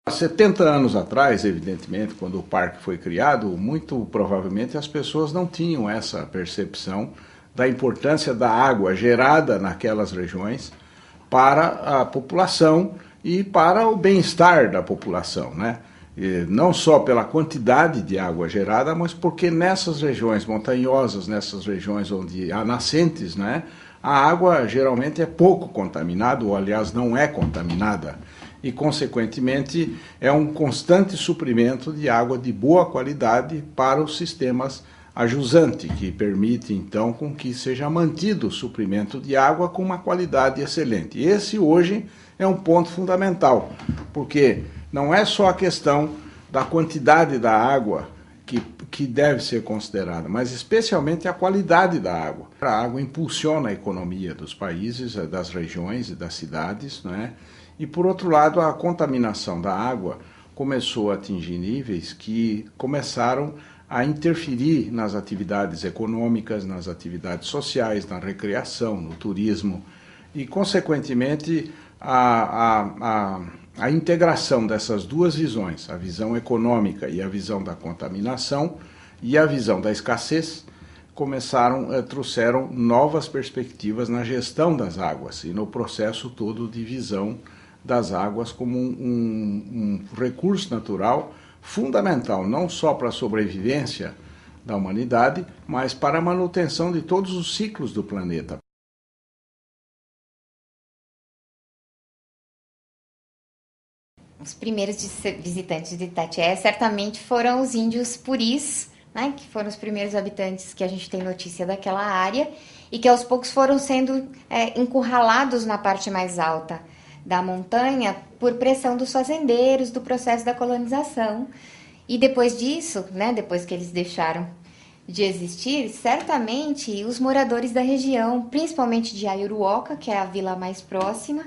Há 70 anos atrás, evidentemente, quando o parque foi criado, muito provavelmente as pessoas não tinham essa percepção da importância da água gerada naquelas regiões para a população e para o bem-estar da população, né? E não só pela quantidade de água gerada, mas porque nessas regiões montanhosas, nessas regiões onde há nascentes, né, a água geralmente é pouco contaminada, ou aliás não é contaminada, e consequentemente é um constante suprimento de água de boa qualidade para os sistemas a jusante, que permite então com que seja mantido o suprimento de água com uma qualidade excelente. Esse hoje é um ponto fundamental, porque não é só a questão da quantidade da água que deve ser considerada, mas especialmente a qualidade da água. A água impulsiona a economia dos países, das regiões e das cidades, né? E por outro lado, a contaminação da água começou a atingir níveis que começaram a interferir nas atividades econômicas, nas atividades sociais, na recreação, no turismo e, consequentemente, a integração dessas duas visões, a visão econômica e a visão da contaminação e a visão da escassez, trouxeram novas perspectivas na gestão das águas e no processo todo de visão das águas como um recurso natural fundamental, não só para a sobrevivência da humanidade, mas para a manutenção de todos os ciclos do planeta. Os primeiros visitantes de Itatiaia certamente foram os índios puris, né, que foram os primeiros habitantes que a gente tem notícia daquela área e que aos poucos foram sendo encurralados na parte mais alta da montanha por pressão dos fazendeiros, do processo da colonização. E depois disso, né, depois que eles deixaram de existir, certamente os moradores da região, principalmente de Aiuruoca, que é a vila mais próxima,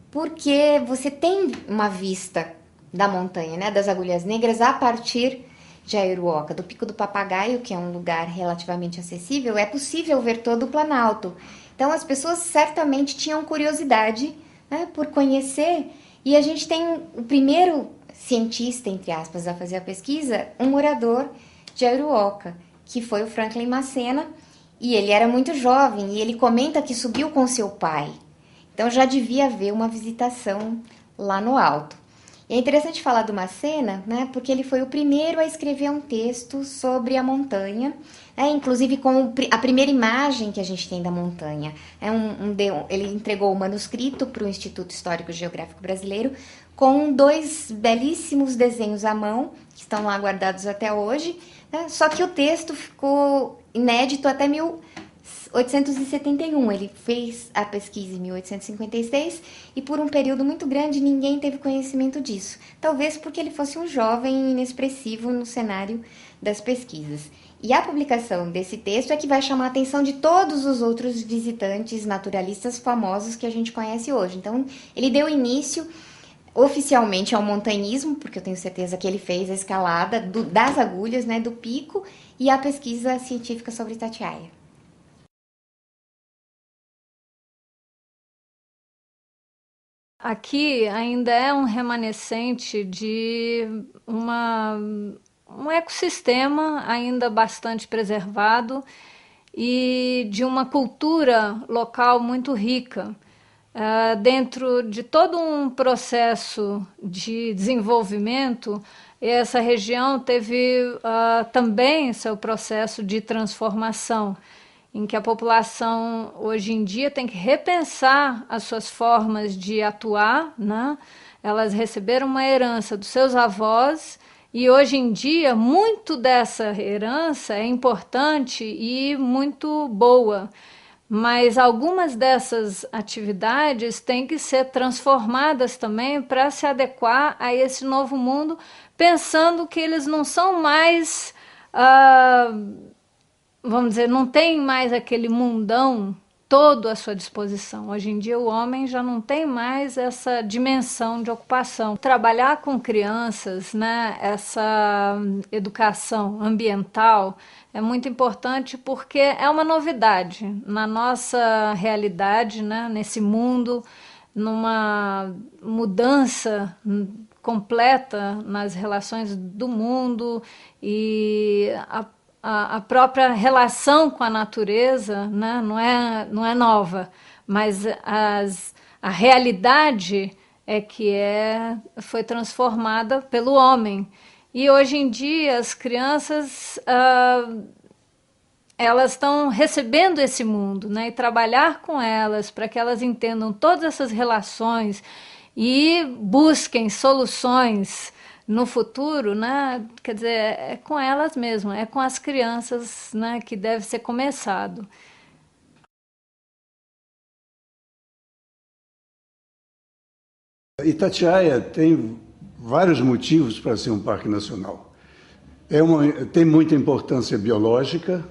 porque você tem uma vista da montanha, né, das Agulhas Negras, a partir de Aiuruoca, do Pico do Papagaio, que é um lugar relativamente acessível, é possível ver todo o Planalto. Então as pessoas certamente tinham curiosidade, né, por conhecer, e a gente tem o primeiro cientista, entre aspas, a fazer a pesquisa, um morador de Aiuruoca, que foi o Franklin Macena, e ele era muito jovem, e ele comenta que subiu com seu pai. Então já devia haver uma visitação lá no alto. E é interessante falar do Macena, né, porque ele foi o primeiro a escrever um texto sobre a montanha, inclusive com a primeira imagem que a gente tem da montanha. Ele entregou o manuscrito para o Instituto Histórico e Geográfico Brasileiro com 2 belíssimos desenhos à mão, que estão lá guardados até hoje, né, só que o texto ficou inédito até 1871, ele fez a pesquisa em 1856 e por um período muito grande ninguém teve conhecimento disso. Talvez porque ele fosse um jovem inexpressivo no cenário das pesquisas. E a publicação desse texto é que vai chamar a atenção de todos os outros visitantes naturalistas famosos que a gente conhece hoje. Então, ele deu início oficialmente ao montanhismo, porque eu tenho certeza que ele fez a escalada das agulhas, né, do pico, e a pesquisa científica sobre Itatiaia. Aqui ainda é um remanescente de um ecossistema ainda bastante preservado e de uma cultura local muito rica. Dentro de todo um processo de desenvolvimento, essa região teve também seu processo de transformação, em que a população hoje em dia tem que repensar as suas formas de atuar, né? Elas receberam uma herança dos seus avós e hoje em dia muito dessa herança é importante e muito boa, mas algumas dessas atividades têm que ser transformadas também para se adequar a esse novo mundo, pensando que eles não são mais, vamos dizer, não tem mais aquele mundão todo à sua disposição. Hoje em dia o homem já não tem mais essa dimensão de ocupação. Trabalhar com crianças, né, essa educação ambiental é muito importante porque é uma novidade na nossa realidade, né, nesse mundo, numa mudança completa nas relações do mundo e a própria relação com a natureza, né, não é nova, mas a realidade foi transformada pelo homem. E hoje em dia as crianças elas estão recebendo esse mundo, né, e trabalhar com elas para que elas entendam todas essas relações e busquem soluções no futuro, né? Quer dizer, é com elas mesmo, é com as crianças, né, que deve ser começado. Itatiaia tem vários motivos para ser um parque nacional. Tem muita importância biológica,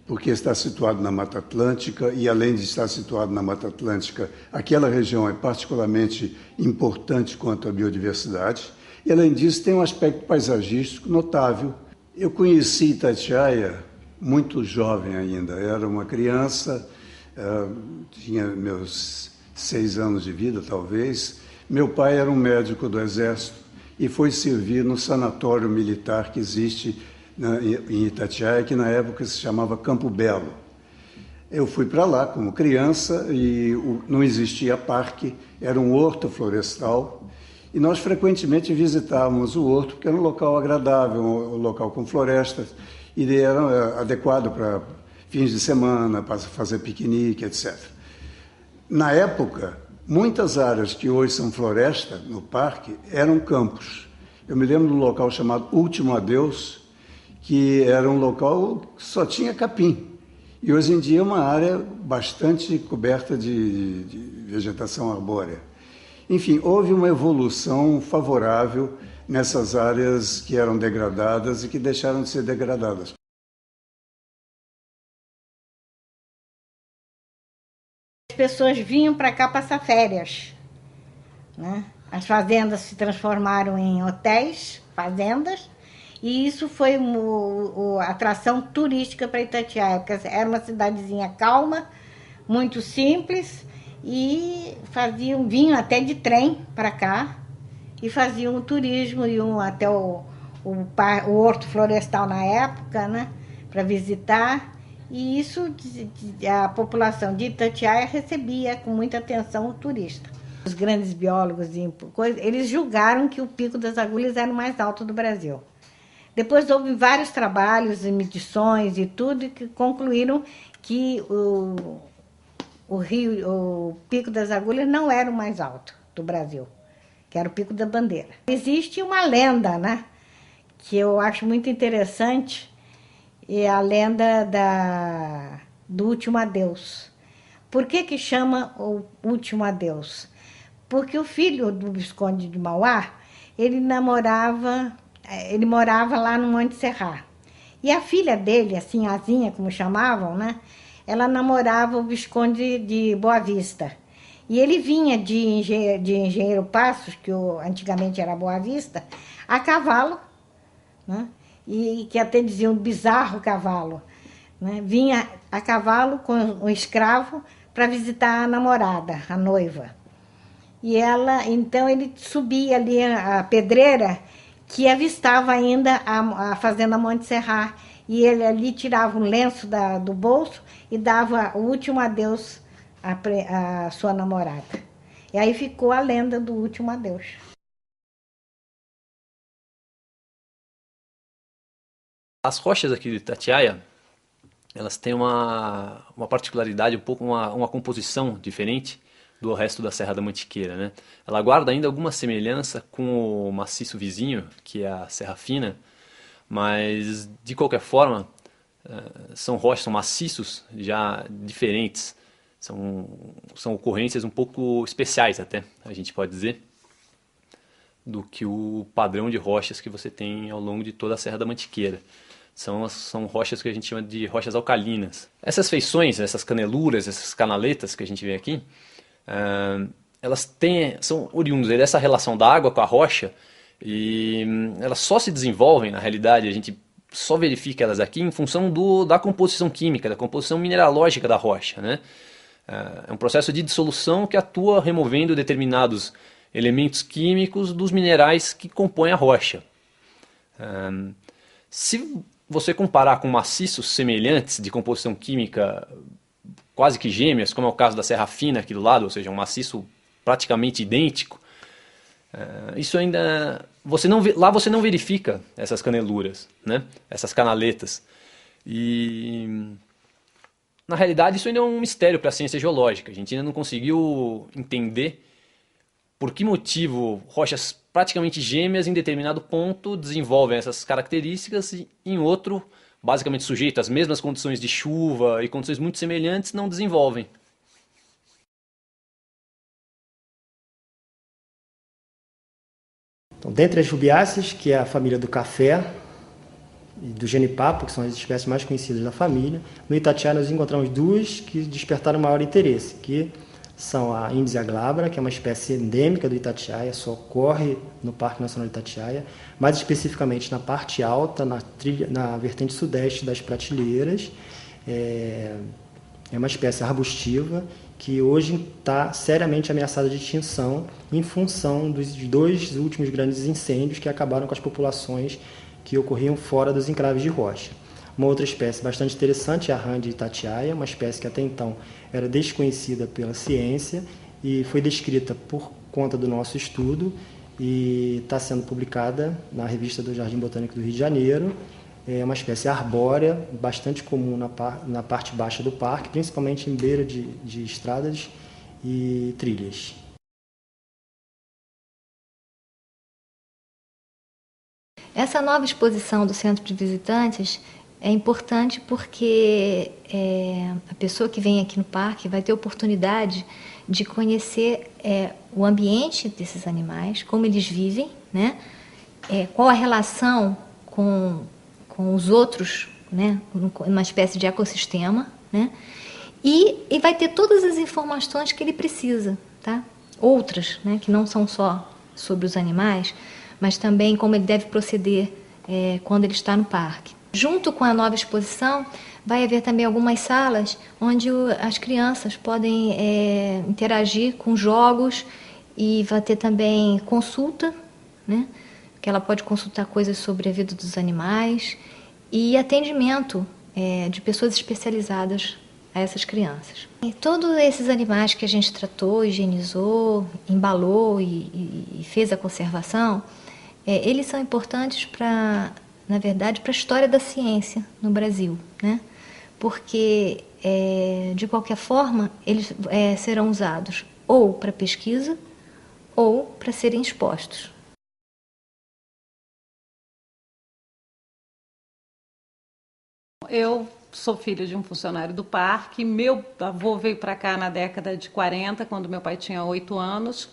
porque está situado na Mata Atlântica e, além de estar situado na Mata Atlântica, aquela região é particularmente importante quanto à biodiversidade. E, além disso, tem um aspecto paisagístico notável. Eu conheci Itatiaia muito jovem ainda. Era uma criança, tinha meus 6 anos de vida, talvez. Meu pai era um médico do Exército e foi servir no sanatório militar que existe em Itatiaia, que na época se chamava Campo Belo. Eu fui para lá como criança e não existia parque, era um horto florestal. E nós frequentemente visitávamos o horto, porque era um local agradável, um local com florestas, e era adequado para fins de semana, para fazer piquenique, etc. Na época, muitas áreas que hoje são floresta no parque eram campos. Eu me lembro de um local chamado Último Adeus, que era um local que só tinha capim. E hoje em dia é uma área bastante coberta de vegetação arbórea. Enfim, houve uma evolução favorável nessas áreas que eram degradadas e que deixaram de ser degradadas. As pessoas vinham para cá passar férias, né? As fazendas se transformaram em hotéis, fazendas, e isso foi a atração turística para Itatiaia, porque era uma cidadezinha calma, muito simples, e vinham até de trem para cá e faziam o turismo, iam até o horto florestal na época, né, para visitar, e isso a população de Itatiaia recebia com muita atenção o turista. Os grandes biólogos, eles julgaram que o Pico das Agulhas era o mais alto do Brasil. Depois houve vários trabalhos e medições e tudo que concluíram que o Pico das Agulhas não era o mais alto do Brasil, que era o Pico da Bandeira. Existe uma lenda, né, que eu acho muito interessante, é a lenda do Último Adeus. Por que chama o Último Adeus? Porque o filho do Visconde de Mauá, ele morava lá no Monte Serrat. E a filha dele, a Sinhazinha, como chamavam, né, ela namorava o Visconde de Boa Vista. E ele vinha de Engenheiro Passos, que antigamente era Boa Vista, a cavalo, né, e que até diziam bizarro cavalo, né, vinha a cavalo com um escravo para visitar a namorada, a noiva. E então ele subia ali a pedreira, que avistava ainda a fazenda Monte Serrat, e ele ali tirava um lenço do bolso e dava o último adeus à sua namorada. E aí ficou a lenda do Último Adeus. As rochas aqui de Itatiaia, elas têm uma particularidade, um pouco uma composição diferente do resto da Serra da Mantiqueira, né? Ela guarda ainda alguma semelhança com o maciço vizinho, que é a Serra Fina, mas de qualquer forma são maciços já diferentes, são ocorrências um pouco especiais até, a gente pode dizer, do que o padrão de rochas que você tem ao longo de toda a Serra da Mantiqueira. São rochas que a gente chama de rochas alcalinas. Essas feições, essas caneluras, essas canaletas que a gente vê aqui, elas são oriundas dessa relação da água com a rocha, e elas só se desenvolvem, na realidade, a gente só verifica elas aqui em função da composição química, da composição mineralógica da rocha, né? É um processo de dissolução que atua removendo determinados elementos químicos dos minerais que compõem a rocha. Se você comparar com maciços semelhantes de composição química quase que gêmeas, como é o caso da Serra Fina aqui do lado, ou seja, um maciço praticamente idêntico, isso ainda lá você não verifica essas caneluras, né? Essas canaletas. E na realidade isso ainda é um mistério para a ciência geológica. A gente ainda não conseguiu entender por que motivo rochas praticamente gêmeas em determinado ponto desenvolvem essas características e em outro, basicamente sujeito às mesmas condições de chuva e condições muito semelhantes, não desenvolvem. Então, dentre as rubiáceas, que é a família do café e do genipapo, que são as espécies mais conhecidas da família, no Itatiaia nós encontramos duas que despertaram maior interesse, que são a Índisia glabra, que é uma espécie endêmica do Itatiaia, só ocorre no Parque Nacional do Itatiaia, mais especificamente na parte alta, na vertente sudeste das Prateleiras. É uma espécie arbustiva que hoje está seriamente ameaçada de extinção em função dos 2 últimos grandes incêndios que acabaram com as populações que ocorriam fora dos enclaves de rocha. Uma outra espécie bastante interessante é a rã de Itatiaia, uma espécie que até então era desconhecida pela ciência e foi descrita por conta do nosso estudo e está sendo publicada na revista do Jardim Botânico do Rio de Janeiro. É uma espécie arbórea, bastante comum na parte baixa do parque, principalmente em beira de estradas e trilhas. Essa nova exposição do Centro de Visitantes é importante porque a pessoa que vem aqui no parque vai ter oportunidade de conhecer o ambiente desses animais, como eles vivem, né? Qual a relação com os outros, né? Uma espécie de ecossistema, né? E vai ter todas as informações que ele precisa, tá? Outras, né? Que não são só sobre os animais, mas também como ele deve proceder quando ele está no parque. Junto com a nova exposição, vai haver também algumas salas onde as crianças podem interagir com jogos e vai ter também consulta, né? Que ela pode consultar coisas sobre a vida dos animais e atendimento de pessoas especializadas a essas crianças. E todos esses animais que a gente tratou, higienizou, embalou e fez a conservação, eles são importantes na verdade, para a história da ciência no Brasil, né? Porque, de qualquer forma, eles serão usados ou para pesquisa ou para serem expostos. Eu sou filha de um funcionário do parque. Meu avô veio para cá na década de 40, quando meu pai tinha 8 anos.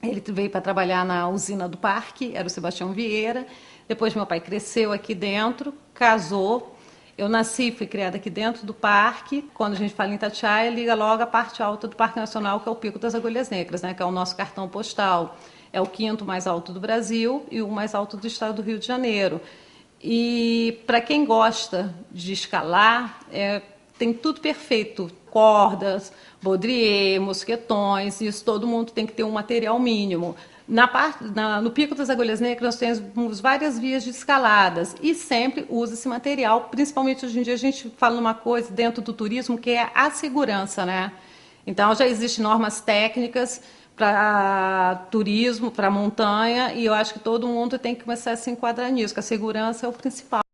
Ele veio para trabalhar na usina do parque, era o Sebastião Vieira. Depois meu pai cresceu aqui dentro, casou. Eu nasci e fui criada aqui dentro do parque. Quando a gente fala em Itatiaia, liga logo a parte alta do Parque Nacional, que é o Pico das Agulhas Negras, né? Que é o nosso cartão postal. É o 5º mais alto do Brasil e o mais alto do estado do Rio de Janeiro. E para quem gosta de escalar, tem tudo perfeito. Cordas, baudrier, mosquetões, isso todo mundo tem que ter um material mínimo. No Pico das Agulhas Negras nós temos várias vias de escaladas e sempre usa esse material, principalmente hoje em dia a gente fala uma coisa dentro do turismo que é a segurança, né? Então já existem normas técnicas para turismo, para montanha, e eu acho que todo mundo tem que começar a se enquadrar nisso, que a segurança é o principal.